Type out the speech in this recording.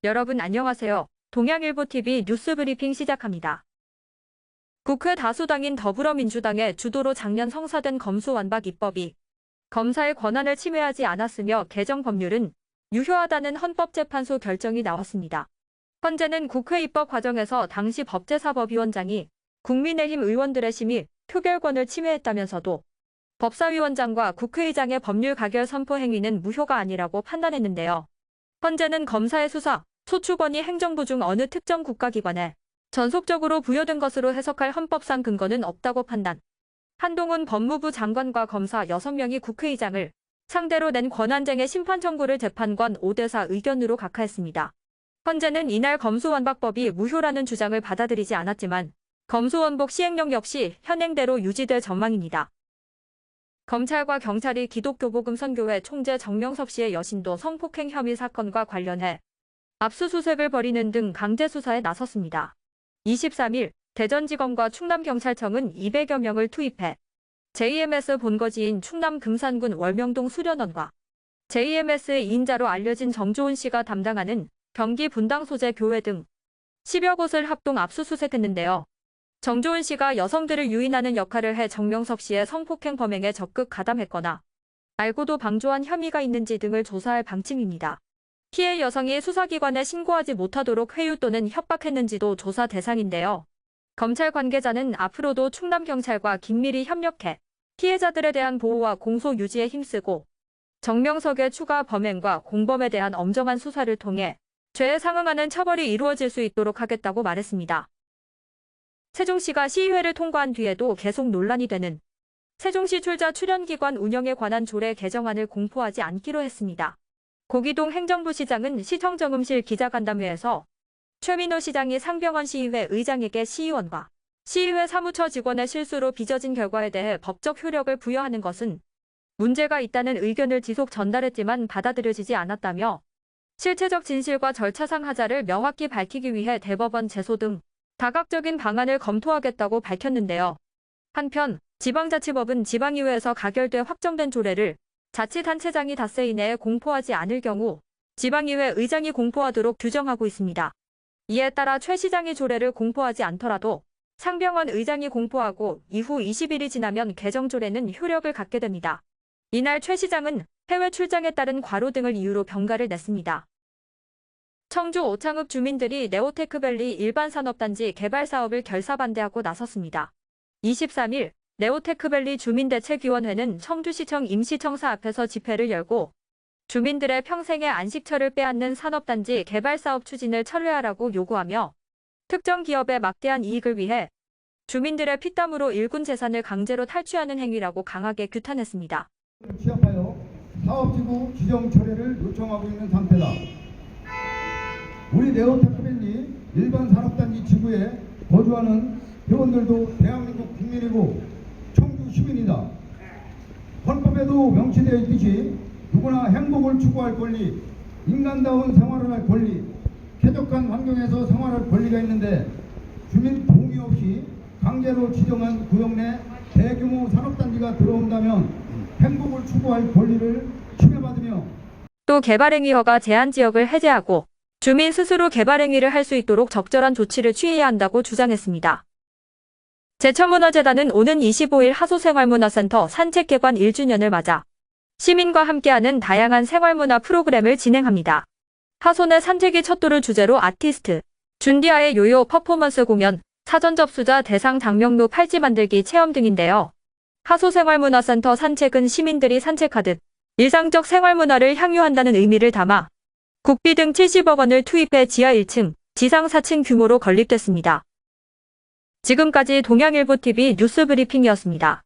여러분 안녕하세요. 동양일보TV 뉴스브리핑 시작합니다. 국회 다수당인 더불어민주당의 주도로 작년 성사된 검수완박 입법이 검사의 권한을 침해하지 않았으며 개정 법률은 유효하다는 헌법재판소 결정이 나왔습니다. 헌재는 국회 입법 과정에서 당시 법제사법위원장이 국민의힘 의원들의 심의, 표결권을 침해했다면서도 법사위원장과 국회의장의 법률 가결 선포 행위는 무효가 아니라고 판단했는데요. 헌재는 검사의 수사, 소추권이 행정부 중 어느 특정 국가기관에 전속적으로 부여된 것으로 해석할 헌법상 근거는 없다고 판단. 한동훈 법무부 장관과 검사 6명이 국회의장을 상대로 낸 권한쟁의 심판 청구를 재판관 5대4 의견으로 각하했습니다. 헌재는 이날 검수완박법이 무효라는 주장을 받아들이지 않았지만 검수원복 시행령 역시 현행대로 유지될 전망입니다. 검찰과 경찰이 기독교복음 선교회 총재 정명섭 씨의 여신도 성폭행 혐의 사건과 관련해 압수수색을 벌이는 등 강제 수사에 나섰습니다. 23일 대전지검과 충남경찰청은 200여 명을 투입해 JMS 본거지인 충남 금산군 월명동 수련원과 JMS의 2인자로 알려진 정조은 씨가 담당하는 경기 분당 소재 교회 등 10여 곳을 합동 압수수색했는데요. 정조은 씨가 여성들을 유인하는 역할을 해 정명섭 씨의 성폭행 범행에 적극 가담했거나 알고도 방조한 혐의가 있는지 등을 조사할 방침입니다. 피해 여성이 수사기관에 신고하지 못하도록 회유 또는 협박했는지도 조사 대상인데요. 검찰 관계자는 앞으로도 충남경찰과 긴밀히 협력해 피해자들에 대한 보호와 공소 유지에 힘쓰고 정명석의 추가 범행과 공범에 대한 엄정한 수사를 통해 죄에 상응하는 처벌이 이루어질 수 있도록 하겠다고 말했습니다. 세종시가 시의회를 통과한 뒤에도 계속 논란이 되는 세종시 출자 출연기관 운영에 관한 조례 개정안을 공포하지 않기로 했습니다. 고기동 행정부 시장은 시청정음실 기자간담회에서 최민호 시장이 상병원 시의회 의장에게 시의원과 시의회 사무처 직원의 실수로 빚어진 결과에 대해 법적 효력을 부여하는 것은 문제가 있다는 의견을 지속 전달했지만 받아들여지지 않았다며 실체적 진실과 절차상 하자를 명확히 밝히기 위해 대법원 제소 등 다각적인 방안을 검토하겠다고 밝혔는데요. 한편 지방자치법은 지방의회에서 가결돼 확정된 조례를 자치단체장이 닷새 이내에 공포하지 않을 경우 지방의회 의장이 공포하도록 규정하고 있습니다. 이에 따라 최 시장이 조례를 공포하지 않더라도 상병원 의장이 공포하고 이후 20일이 지나면 개정 조례는 효력을 갖게 됩니다. 이날 최 시장은 해외 출장에 따른 과로 등을 이유로 병가를 냈습니다. 청주 오창읍 주민들이 네오테크밸리 일반산업단지 개발 사업을 결사반대하고 나섰습니다. 23일 네오테크밸리 주민대책위원회는 청주시청 임시청사 앞에서 집회를 열고 주민들의 평생의 안식처를 빼앗는 산업단지 개발 사업 추진을 철회하라고 요구하며 특정 기업의 막대한 이익을 위해 주민들의 피땀으로 일군 재산을 강제로 탈취하는 행위라고 강하게 규탄했습니다. 취합하여 사업지구 지정 철회를 요청하고 있는 상태다. 우리 네오테크밸리 일반 산업단지 지구에 거주하는 회원들도 대한민국 국민이고 청주 시민이다. 헌법에도 명시되어 있듯이 누구나 행복을 추구할 권리, 인간다운 생활을 할 권리, 쾌적한 환경에서 생활할 권리가 있는데 주민 동의 없이 강제로 지정한 구역 내 대규모 산업단지가 들어온다면 행복을 추구할 권리를 침해받으며 또 개발행위 허가 제한 지역을 해제하고 주민 스스로 개발행위를 할 수 있도록 적절한 조치를 취해야 한다고 주장했습니다. 제천문화재단은 오는 25일 하소생활문화센터 산책개관 1주년을 맞아 시민과 함께하는 다양한 생활문화 프로그램을 진행합니다. 하소의 산책이 첫 돌을 주제로 아티스트 준디아의 요요 퍼포먼스 공연, 사전 접수자 대상 장명루 팔찌 만들기 체험 등인데요. 하소생활문화센터 산책은 시민들이 산책하듯 일상적 생활문화를 향유한다는 의미를 담아 국비 등 70억 원을 투입해 지하 1층, 지상 4층 규모로 건립됐습니다. 지금까지 동양일보TV 뉴스브리핑이었습니다.